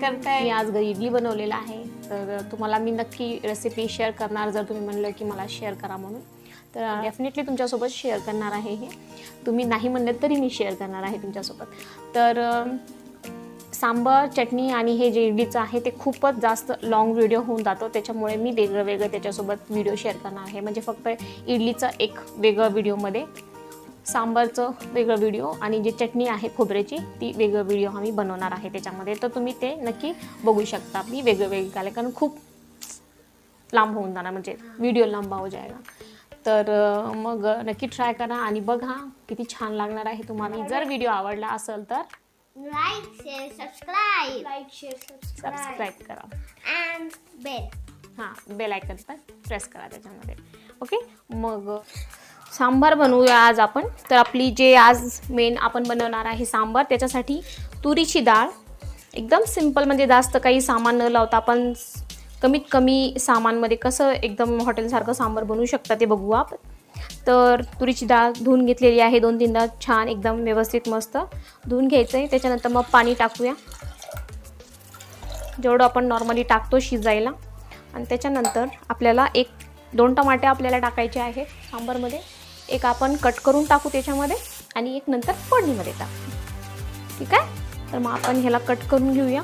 करताय? मी आज घरी इडली बनवलेला आहे, तर तुम्हाला मी नक्की रेसिपी शेअर करणार. जर तुम्ही म्हणलं की मला शेअर करा म्हणून, तर डेफिनेटली तुमच्यासोबत शेअर करणार आहे. हे तुम्ही नाही म्हणलं तरी मी शेअर करणार आहे तुमच्यासोबत. तर सांबार, चटणी आणि हे जे इडलीचं आहे ते खूपच जास्त लॉंग व्हिडिओ होऊन जातो, त्याच्यामुळे मी वेगळं त्याच्यासोबत व्हिडिओ शेअर करणार आहे. म्हणजे फक्त इडलीचं एक वेगळं व्हिडिओमध्ये, सांबारचं वेगळं व्हिडिओ आणि जी चटणी आहे खोबऱ्याची ती वेगळं व्हिडिओ आम्ही बनवणार आहे त्याच्यामध्ये. तर तुम्ही ते नक्की बघू शकता. मी वेगळं कारण खूप लांब होऊन जाणार, म्हणजे व्हिडिओ लांबा हो जाएगा. तर मग नक्की ट्राय करा आणि बघा किती छान लागणार आहे तुम्हाला. जर व्हिडिओ आवडला असेल तर लाईक शेअर सबस्क्राईब करा अँड बेल. बेल आयकन पण प्रेस करा त्याच्यामध्ये. ओके, मग सांबार बनवूया आज आपण. तर आपली जे आज मेन आपण बनवणार आहे सांबार, त्याच्यासाठी तुरीची डाळ एकदम सिंपल, म्हणजे जास्त काही सामान न लावता आपण कमीत कमी सामानमध्ये कसं एकदम हॉटेलसारखं सांबार बनवू शकता ते बघू आपण. तर तुरीची डाळ धुवून घेतलेली आहे 2-3दा छान एकदम व्यवस्थित मस्त धुवून घ्यायचं आहे. त्याच्यानंतर मग पाणी टाकूया जेवढं आपण नॉर्मली टाकतो शिजायला. आणि त्याच्यानंतर आपल्याला 1-2 टमाटे आपल्याला टाकायचे आहेत सांबारमध्ये. एक आपण कट करून टाकू त्याच्यामध्ये आणि एक नंतर फोडणीमध्ये टाकू. ठीक आहे, तर मग आपण ह्याला कट करून घेऊया.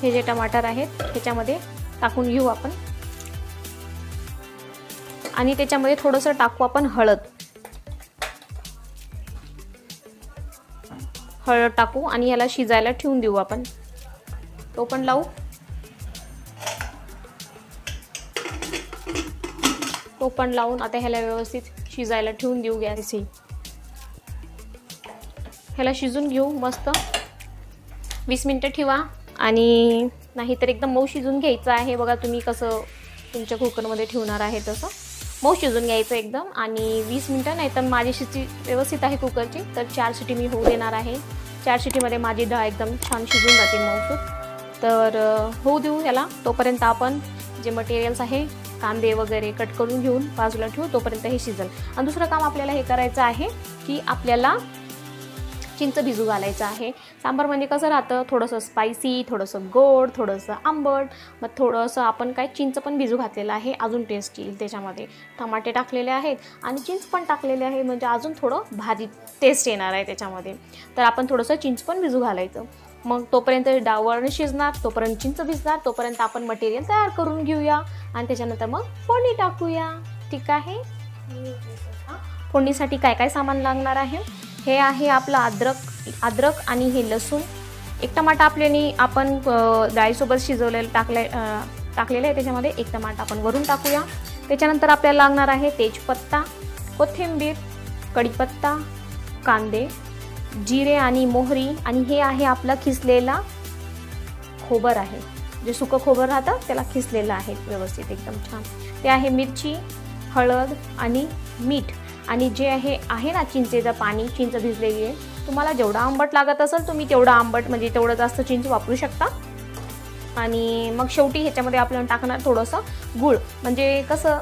हे जे टमाटर आहेत ह्याच्यामध्ये टाकून घेऊ आपण आणि त्याच्यामध्ये थोडंसं टाकू आपण हळद टाकू आणि याला शिजायला ठेवून देऊ आपण. तो पण लावू. तो पण लावून आता ह्याला व्यवस्थित शिजायला ठेवून देऊ. गॅसही ह्याला शिजून घेऊ मस्त 20 मिनिटं ठेवा. आणि नाही तर एकदम मऊ शिजून घ्यायचं आहे. बघा तुम्ही कसं तुमच्या कुकरमध्ये ठेवणार आहे तसं मऊ शिजून घ्यायचं एकदम. आणि 20 मिनिटं नाही तर माझी शिट्टी व्यवस्थित आहे कुकरची, तर 4 शिटी मी होऊ देणार आहे. 4 शिटीमध्ये माझी डाळ एकदम छान शिजून जाते मऊसूत. तर होऊ देऊ ह्याला. तोपर्यंत आपण जे मटेरियल्स आहे कांदे वगैरे कट करून घेऊन बाजूला ठेवू, तोपर्यंत हे शिजेल. आणि दुसरं काम आपल्याला हे करायचं आहे की आपल्याला चिंच भिजू घालायचं आहे. सांबार म्हणजे कसं राहतं, थोडंसं स्पायसी, थोडंसं गोड, थोडंसं आंबट. मग थोडंसं आपण काय चिंच पण भिजू घातलेलं आहे, अजून टेस्ट येईल त्याच्यामध्ये. टमाटे टाकलेले आहेत आणि चिंच पण टाकलेले आहे, म्हणजे अजून थोडं भारी टेस्ट येणार आहे त्याच्यामध्ये. तर आपण थोडंसं चिंच पण भिजू घालायचं. मग तोपर्यंत डाळ शिजणार, तोपर्यंत चिंच भिजणार, तोपर्यंत आपण मटेरियल तयार करून घेऊया आणि त्याच्यानंतर मग फोडणी टाकूया. ठीक आहे, फोडणीसाठी काय काय सामान लागणार आहे. हे आहे आपलं अद्रक आणि हे लसूण. 1 टमाटा आपल्याने आपण डाळीसोबत शिजवलेलं टाकलेलं आहे त्याच्यामध्ये. 1 टमाटा आपण वरून टाकूया. त्याच्यानंतर आपल्याला लागणार आहे तेजपत्ता, कोथिंबीर, कढीपत्ता, कांदे, जिरे आणि मोहरी. आणि हे आहे आपला खिसलेला खोबर आहे, जे सुकं खोबर राहतं त्याला खिसलेलं आहे व्यवस्थित एकदम छान. ते आहे मिरची, हळद आणि मीठ. आणि जे आहे ना चिंचेचं पाणी, चिंच भिजलेली आहे. तुम्हाला जेवढं आंबट लागत असेल तुम्ही तेवढं आंबट, म्हणजे तेवढं जास्त चिंच वापरू शकता. आणि मग शेवटी ह्याच्यामध्ये आपल्याला टाकणार थोडंसं गूळ. म्हणजे कसं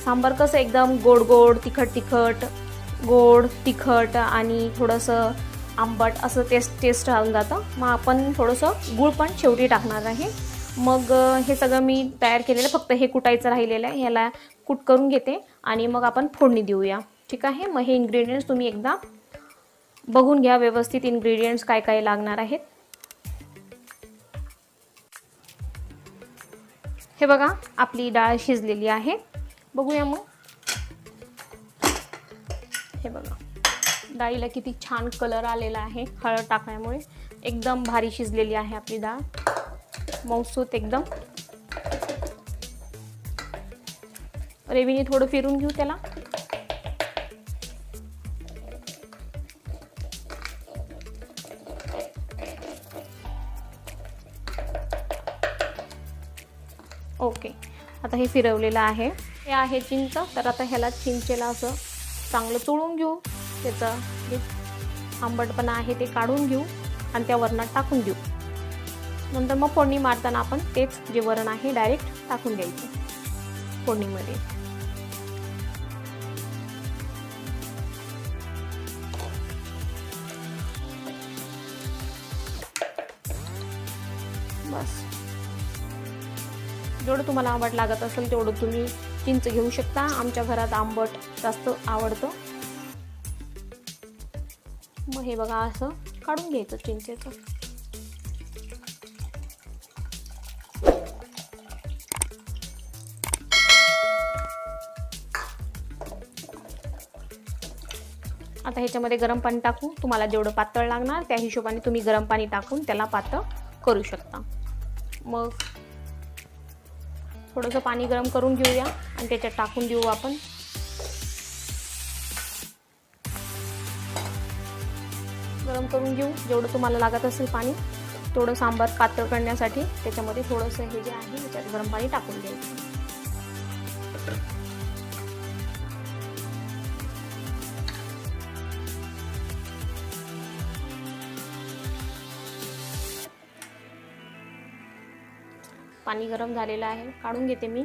सांबार कसं एकदम गोड गोड तिखट आणि थोडंसं आंबट असं टेस्ट राहून जातं. मग आपण थोडंसं गूळ पण शेवटी टाकणार आहे. मग हे सगळं मी तयार केलेलं, फक्त हे कुटायचं राहिलेलं आहे. ह्याला कूट करून घेते आणि मग आपण फोडणी देऊया. ठीक आहे, मग हे इन्ग्रेडियंट्स तुम्ही एकदा बघून घ्या व्यवस्थित, इन्ग्रेडियंट्स काय काय लागणार आहेत. हे बघा आपली डाळ शिजलेली आहे. बघूया मग. हे बघा डाळीला किती छान कलर आलेला आहे हळद टाकल्यामुळे. एकदम भारी शिजलेली आहे आपली डाळ, मऊसूत एकदम. रेवीने थोडं फिरून घेऊ त्याला. ओके, आता हे फिरवलेलं आहे. हे आहे चिंच. तर आता ह्याला चिंचेला असं चांगलं चोळून घेऊ. त्याचं आंबटपणा आहे ते काढून घेऊ आणि त्या वरणात टाकून देऊ. नंतर मग फोडणी मारताना आपण तेच जे वरण आहे डायरेक्ट टाकून द्यायचे फोडणीमध्ये. बस जेवढं तुम्हाला आंबट लागत असेल तेवढं तुम्ही चिंच घेऊ शकता. आमच्या घरात आंबट जास्त आवडतं. मग हे बघा असं काढून घ्यायचं चिंचेचं. आता ह्याच्यामध्ये गरम पाणी टाकू. तुम्हाला जेवढं पातळ लागणार त्या हिशोबाने तुम्ही गरम पाणी टाकून त्याला पातळ करू शकता. मग थोडंसं पाणी गरम करून घेऊया आणि त्याच्यात टाकून देऊ आपण. गरम करून घेऊ. जेवढं तुम्हाला लागत असेल पाणी तेवढं सांबार पातळ करण्यासाठी त्याच्यामध्ये थोडंसं हे जे आहे त्याच्यात गरम पाणी टाकून द्यायचं. पाणी गरम झालेलं आहे, काढून घेते मी.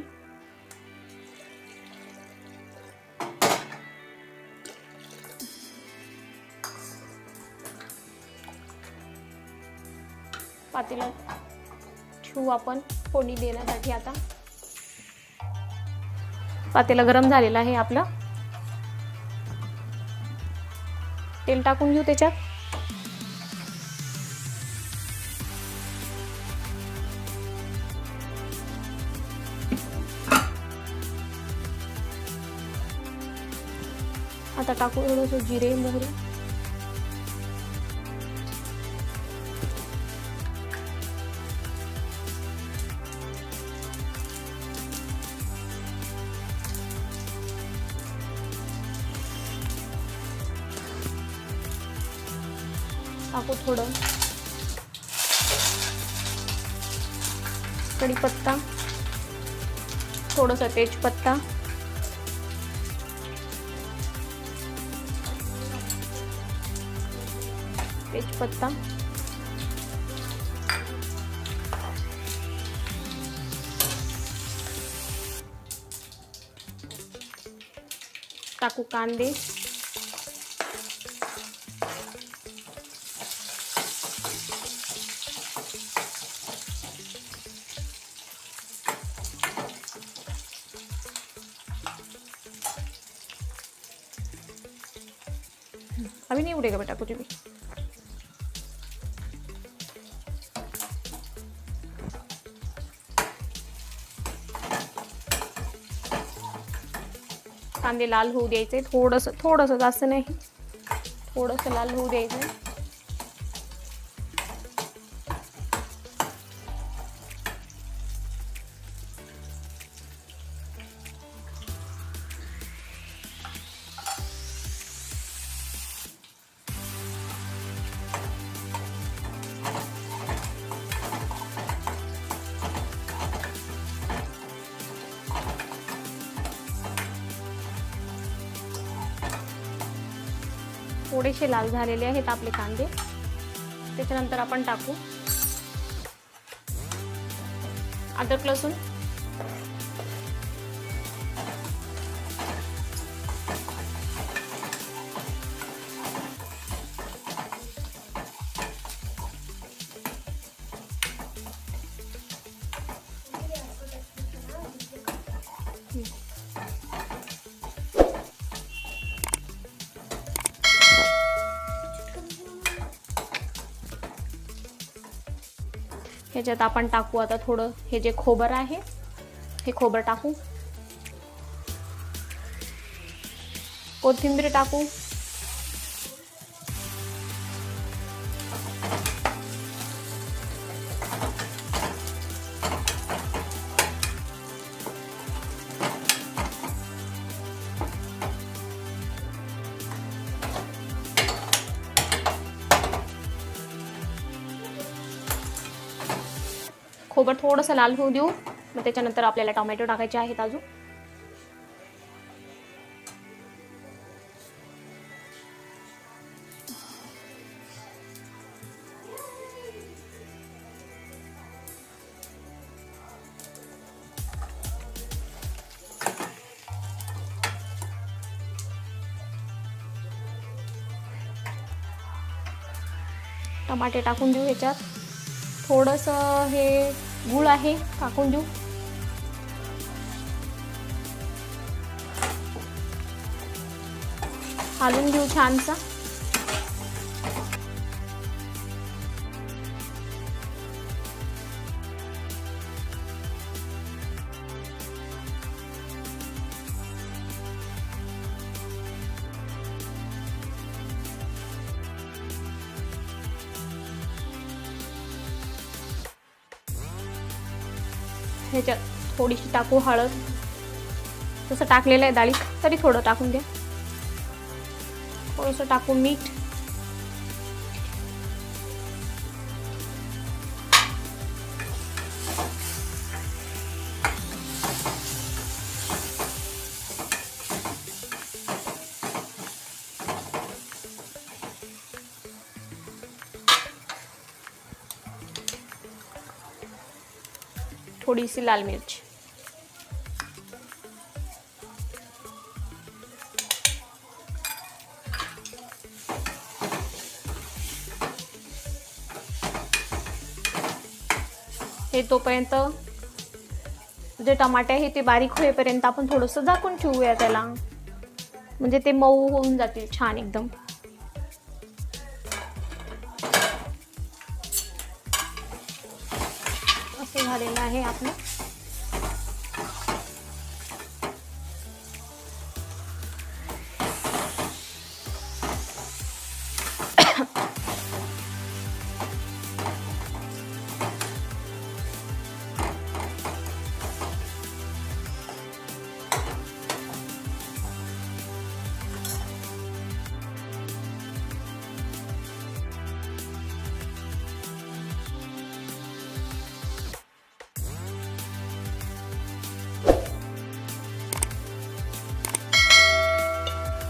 पातेलं ठेवू आपण फोडणी देण्यासाठी. आता पातेलं गरम झालेलं आहे आपलं. तेल टाकून घेऊ त्याच्यात. आता टाकू थोडंसं जिरे मोहरी. टाकू थोडं कढीपत्ता, थोडंसं तेजपत्ता, तेजपत्ता, टाकू कांदे, अभी नहीं उड़ेगा बेटा कुछ भी. कांदे लाल होऊ द्यायचे. थोडंसं जास्त नाही, थोडंसं लाल होऊ द्यायचं. थोडेसे लाल झालेले आहेत आपले कांदे. त्याच्यानंतर आपण टाकू अद्रक लसूण, ह्याच्यात आपण टाकू आता थोडं हे जे खोबर आहे हे खोबर टाकू. कोथिंबीर टाकू. खोबर थोडंसं लाल होऊ देऊ. मग त्याच्यानंतर आपल्याला टोमॅटो टाकायचे आहेत अजून. टमाटे टाकून देऊ ह्याच्यात. थोडंसं हे गूळ आहे टाकून देऊ. हलवून घेऊ छानसा. ह्याच्यात थोडीशी टाकू हळद. तसं टाकलेलं आहे डाळीत तरी थोडं टाकून द्या. थोडंसं टाकू मीठ. थोडीशी लाल मिरची. हे तोपर्यंत जे टमाटे आहे ते बारीक होईपर्यंत आपण थोडंसं झाकून ठेवूया त्याला, म्हणजे ते मऊ होऊन जातील छान एकदम. असं झालेलं आहे आपलं.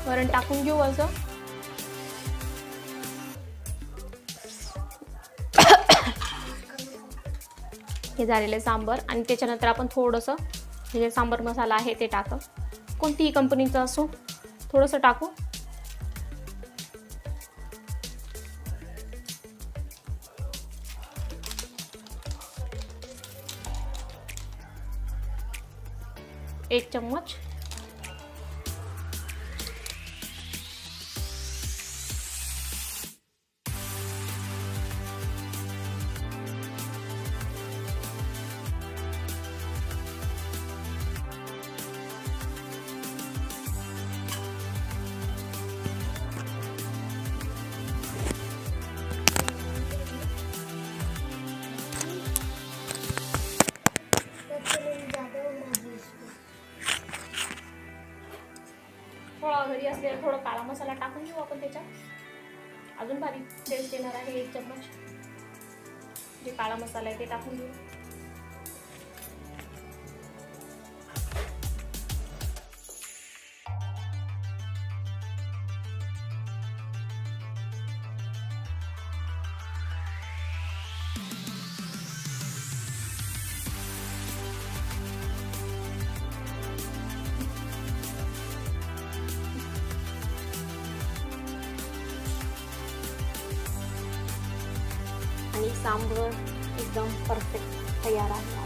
वरण टाकून घेऊ असं. हे झालेले सांबर. आणि त्याच्यानंतर आपण थोडंसं जे सांबर मसाला आहे ते टाकू. कोणतीही कंपनीचं असो थोडंसं टाकू. एक चम्मच. थोडा घरी असलेला थोडा काळा मसाला टाकून घेऊ आपण त्याच्यात. अजून भारी टेस्ट येणार आहे. एक चम्मच जे काळा मसाला आहे ते टाकून घेऊ. आणि सांबर एकदम परफेक्ट तयार आहे.